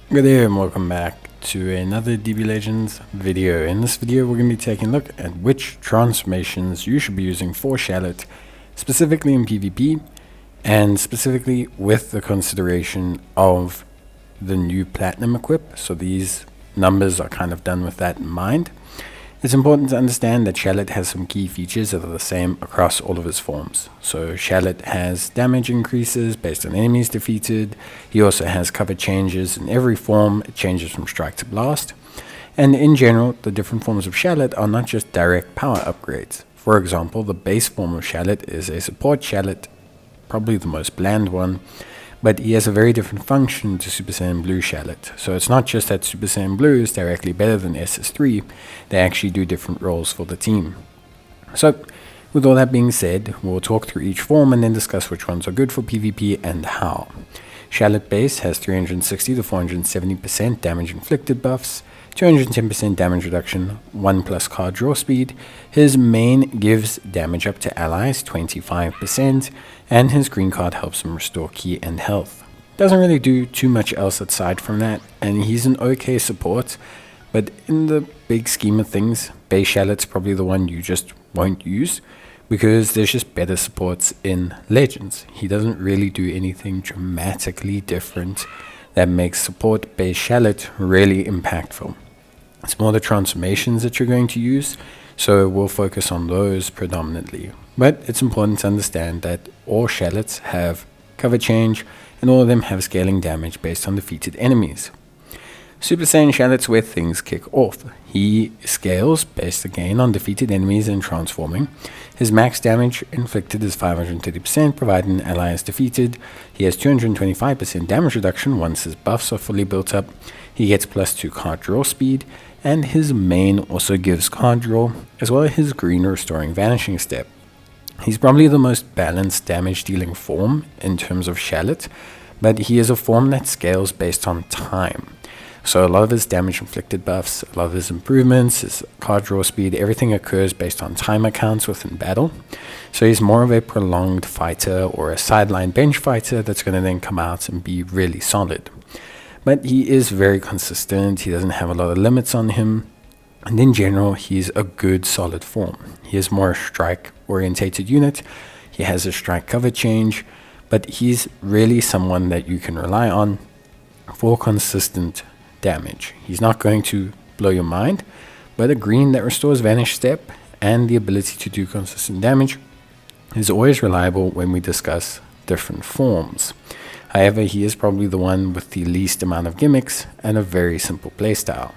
Good day and welcome back to another DB Legends video. In this video we're going to be taking a look at which transformations you should be using for Shallot, specifically in PvP, and specifically with the consideration of the new Platinum equip. So these numbers are kind of done with that in mind. It's important to understand that Shallot has some key features that are the same across all of his forms. So Shallot has damage increases based on enemies defeated. He also has cover changes in every form. It changes from strike to blast. And in general, the different forms of Shallot are not just direct power upgrades. For example, the base form of Shallot is a support Shallot, probably the most bland one, but he has a very different function to Super Saiyan Blue Shallot. So it's not just that Super Saiyan Blue is directly better than SS3, they actually do different roles for the team. So with all that being said, we'll talk through each form and then discuss which ones are good for PvP and how. Shallot base has 360 to 470% damage inflicted buffs, 210% damage reduction, 1 plus card draw speed. His main gives damage up to allies 25%, and his green card helps him restore ki and health. Doesn't really do too much else aside from that, and he's an okay support, but in the big scheme of things, base Shallot's probably the one you just won't use, because there's just better supports in Legends. He doesn't really do anything dramatically different that makes support base Shallot really impactful. It's more the transformations that you're going to use, so we'll focus on those predominantly. But it's important to understand that all Shallots have cover change, and all of them have scaling damage based on defeated enemies. Super Saiyan Shallot's where things kick off. He scales based again on defeated enemies and transforming. His max damage inflicted is 530%, provided an ally is defeated. He has 225% damage reduction once his buffs are fully built up. He gets +2 card draw speed, and his main also gives card draw, as well as his green restoring vanishing step. He's probably the most balanced damage dealing form in terms of Shallot, but he is a form that scales based on time. So a lot of his damage inflicted buffs, a lot of his improvements, his card draw speed, everything occurs based on timer counts within battle. So he's more of a prolonged fighter or a sideline bench fighter that's going to then come out and be really solid. But he is very consistent, he doesn't have a lot of limits on him, and in general he's a good solid form. He is more a strike orientated unit, he has a strike cover change, but he's really someone that you can rely on for consistent damage. He's not going to blow your mind, but a green that restores vanish step and the ability to do consistent damage is always reliable when we discuss different forms. However, he is probably the one with the least amount of gimmicks and a very simple playstyle.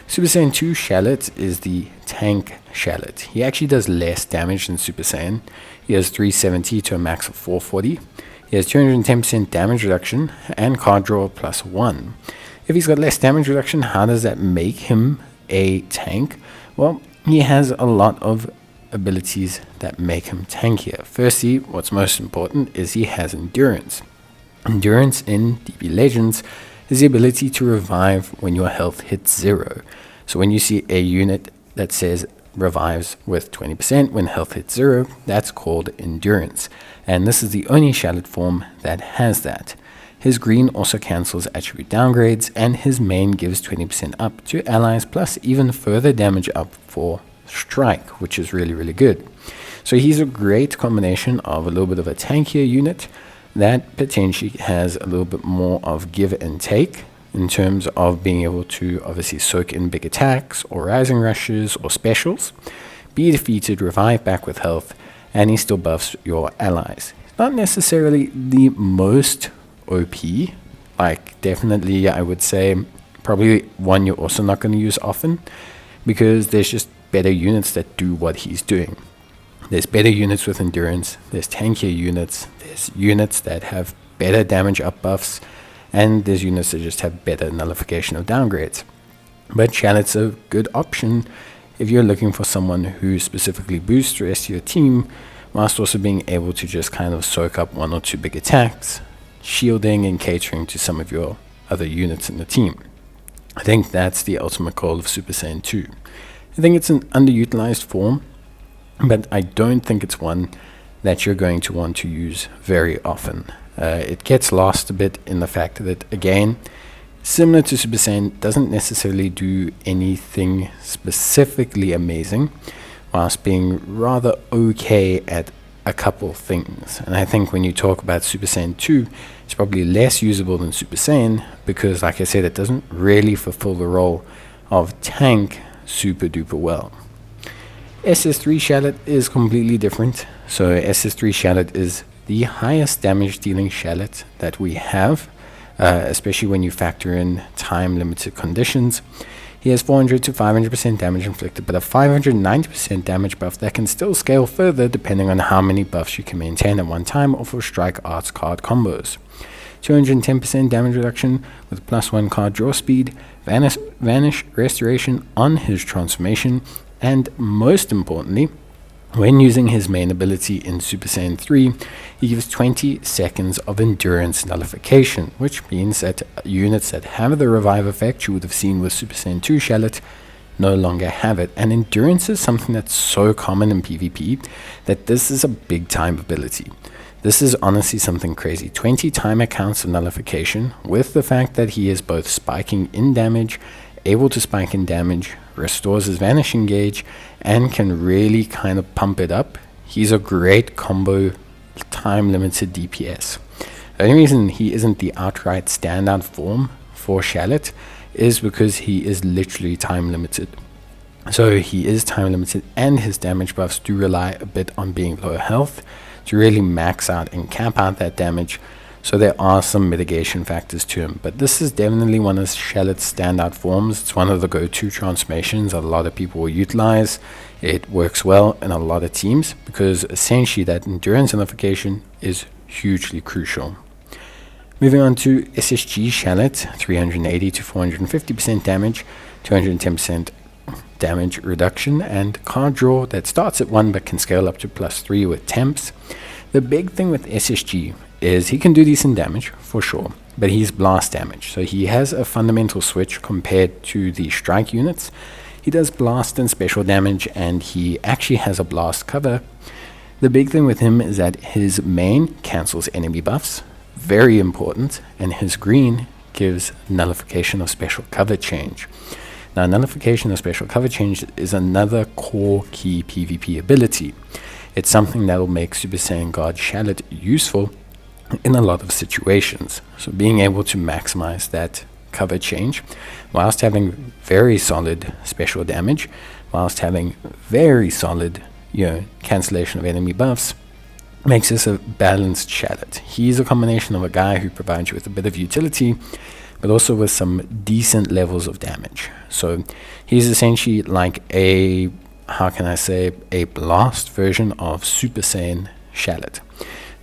Super Saiyan 2 Shallot is the tank Shallot. He actually does less damage than Super Saiyan. He has 370 to a max of 440. He has 210% damage reduction and card draw +1. If he's got less damage reduction, how does that make him a tank? Well, he has a lot of abilities that make him tankier. Firstly, what's most important is he has endurance. Endurance in DB Legends is the ability to revive when your health hits 0. So when you see a unit that says revives with 20% when health hits 0, that's called endurance. And this is the only Shallot form that has that. His green also cancels attribute downgrades, and his main gives 20% up to allies, plus even further damage up for strike, which is really good. So he's a great combination of a little bit of a tankier unit that potentially has a little bit more of give and take in terms of being able to obviously soak in big attacks or rising rushes or specials, be defeated, revive back with health, and he still buffs your allies. Not necessarily the most OP, like definitely I would say probably one you're also not going to use often, because there's just better units that do what he's doing. There's better units with endurance, there's tankier units, there's units that have better damage up buffs, and there's units that just have better nullification of downgrades. But Shallot's a good option if you're looking for someone who specifically boosts the rest of your team, whilst also being able to just kind of soak up 1 or 2 big attacks, shielding and catering to some of your other units in the team. I think that's the ultimate goal of Super Saiyan 2. I think it's an underutilized form, but I don't think it's one that you're going to want to use very often. It gets lost a bit in the fact that, again, Similar to Super Saiyan, doesn't necessarily do anything specifically amazing, whilst being rather okay at a couple things. And I think when you talk about Super Saiyan 2, it's probably less usable than Super Saiyan because, like I said, it doesn't really fulfill the role of tank super duper well. SS3 Shallot is completely different. So SS3 Shallot is the highest damage dealing Shallot that we have, especially when you factor in time limited conditions. He has 400 to 500% damage inflicted, but a 590% damage buff that can still scale further depending on how many buffs you can maintain at one time or for strike arts card combos. 210% damage reduction with +1 card draw speed, vanish restoration on his transformation, and most importantly, when using his main ability in Super Saiyan 3, he gives 20 seconds of endurance nullification, which means that units that have the revive effect you would have seen with Super Saiyan 2 Shallot no longer have it. And endurance is something that's so common in PvP that this is a big time ability. This is honestly something crazy. 20 timer counts of nullification with the fact that he is both spiking in damage, able to spike in damage, restores his vanishing gauge, and can really kind of pump it up. He's a great combo time limited DPS. The only reason he isn't the outright standout form for Shallot is because he is literally time limited. So he is time limited and his damage buffs do rely a bit on being low health to really max out and cap out that damage. So there are some mitigation factors to him, but this is definitely one of Shallot's standout forms. It's one of the go-to transformations a lot of people will utilize. It works well in a lot of teams because essentially that endurance nullification is hugely crucial. Moving on to SSG Shallot, 380 to 450% damage, 210% damage reduction, and card draw that starts at 1 but can scale up to +3 with temps. The big thing with SSG is he can do decent damage for sure, but he's blast damage, so he has a fundamental switch compared to the strike units. He does blast and special damage, and he actually has a blast cover. The big thing with him is that his main cancels enemy buffs, very important, and his green gives nullification of special cover change. Now, nullification of special cover change is another core key PvP ability. It's something that will make Super Saiyan God Shallot useful in a lot of situations. So being able to maximize that cover change whilst having very solid special damage, whilst having very solid cancellation of enemy buffs, makes this a balanced Shallot. He's a combination of a guy who provides you with a bit of utility but also with some decent levels of damage. So he's essentially like a blast version of Super Saiyan Shallot.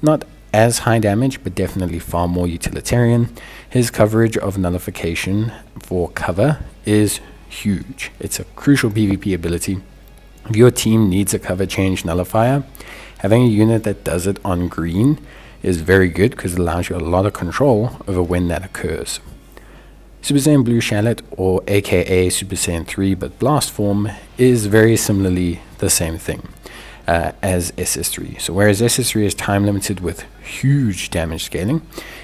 Not as high damage, but definitely far more utilitarian. His coverage of nullification for cover is huge. It's a crucial PvP ability. If your team needs a cover change nullifier, having a unit that does it on green is very good because it allows you a lot of control over when that occurs. Super Saiyan Blue Shallot, or aka Super Saiyan 3 but blast form, is very similarly the same thing as SS3. So whereas SS3 is time limited with huge damage scaling,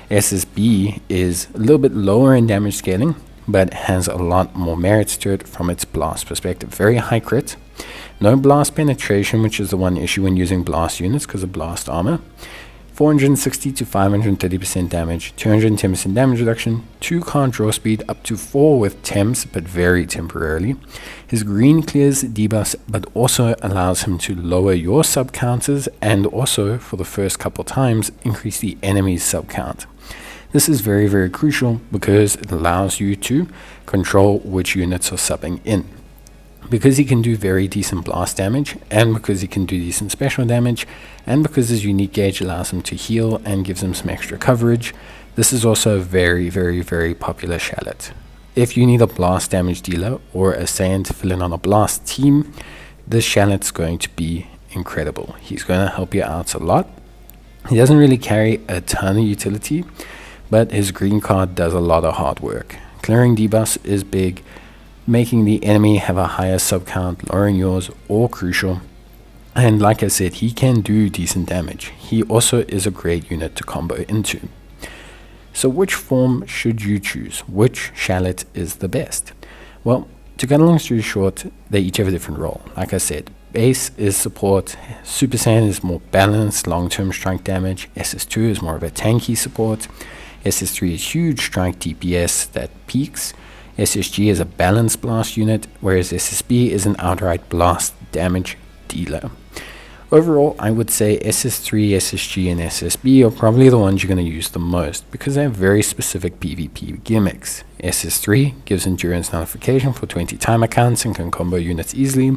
SSB is a little bit lower in damage scaling but has a lot more merits to it from its blast perspective. Very high crit, no blast penetration, which is the one issue when using blast units because of blast armor. 460 to 530% damage, 210% damage reduction, 2 card draw speed up to 4 with temps, but very temporarily. His green clears debuffs, but also allows him to lower your sub counters and also, for the first couple times, increase the enemy's sub count. This is very, very crucial because it allows you to control which units are subbing in. Because he can do very decent blast damage, and because he can do decent special damage, and because his unique gauge allows him to heal and gives him some extra coverage, this is also a very, very, very popular Shallot. If you need a blast damage dealer or a Saiyan to fill in on a blast team, this Shallot's going to be incredible. He's going to help you out a lot. He doesn't really carry a ton of utility, but his green card does a lot of hard work. Clearing debuffs is big. Making the enemy have a higher sub count, lowering yours, all crucial. And like I said, he can do decent damage. He also is a great unit to combo into. So which form should you choose? Which Shallot is the best? Well, to cut a long story short, they each have a different role. Like I said, base is support, Super Saiyan is more balanced, long-term strike damage, SS2 is more of a tanky support, SS3 is huge strike DPS that peaks, SSG is a balanced blast unit, whereas SSB is an outright blast damage dealer. Overall, I would say SS3, SSG, and SSB are probably the ones you're going to use the most because they have very specific PvP gimmicks. SS3 gives endurance nullification for 20 timer counts and can combo units easily.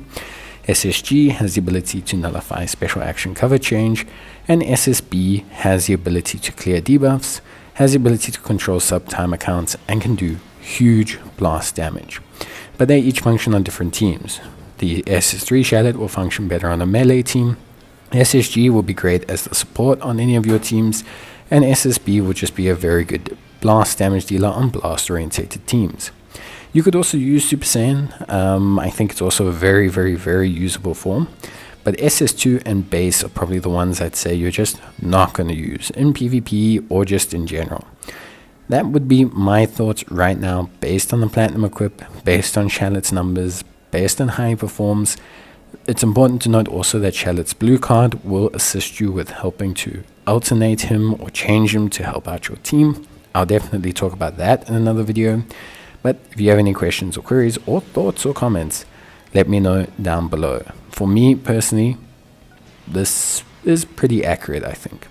SSG has the ability to nullify special action cover change, and SSB has the ability to clear debuffs, has the ability to control sub-timer counts, and can do huge blast damage. But they each function on different teams. The SS3 Shallot will function better on a melee team, SSG will be great as the support on any of your teams, and SSB will just be a very good blast damage dealer on blast orientated teams. You could also use Super Saiyan. I think it's also a very, very, very usable form, but SS2 and base are probably the ones I'd say you're just not going to use in PvP or just in general. That would be my thoughts right now based on the Platinum equip, based on Shallot's numbers, based on how he performs. It's important to note also that Shallot's blue card will assist you with helping to alternate him or change him to help out your team. I'll definitely talk about that in another video. But if you have any questions or queries or thoughts or comments, let me know down below. For me personally, this is pretty accurate, I think.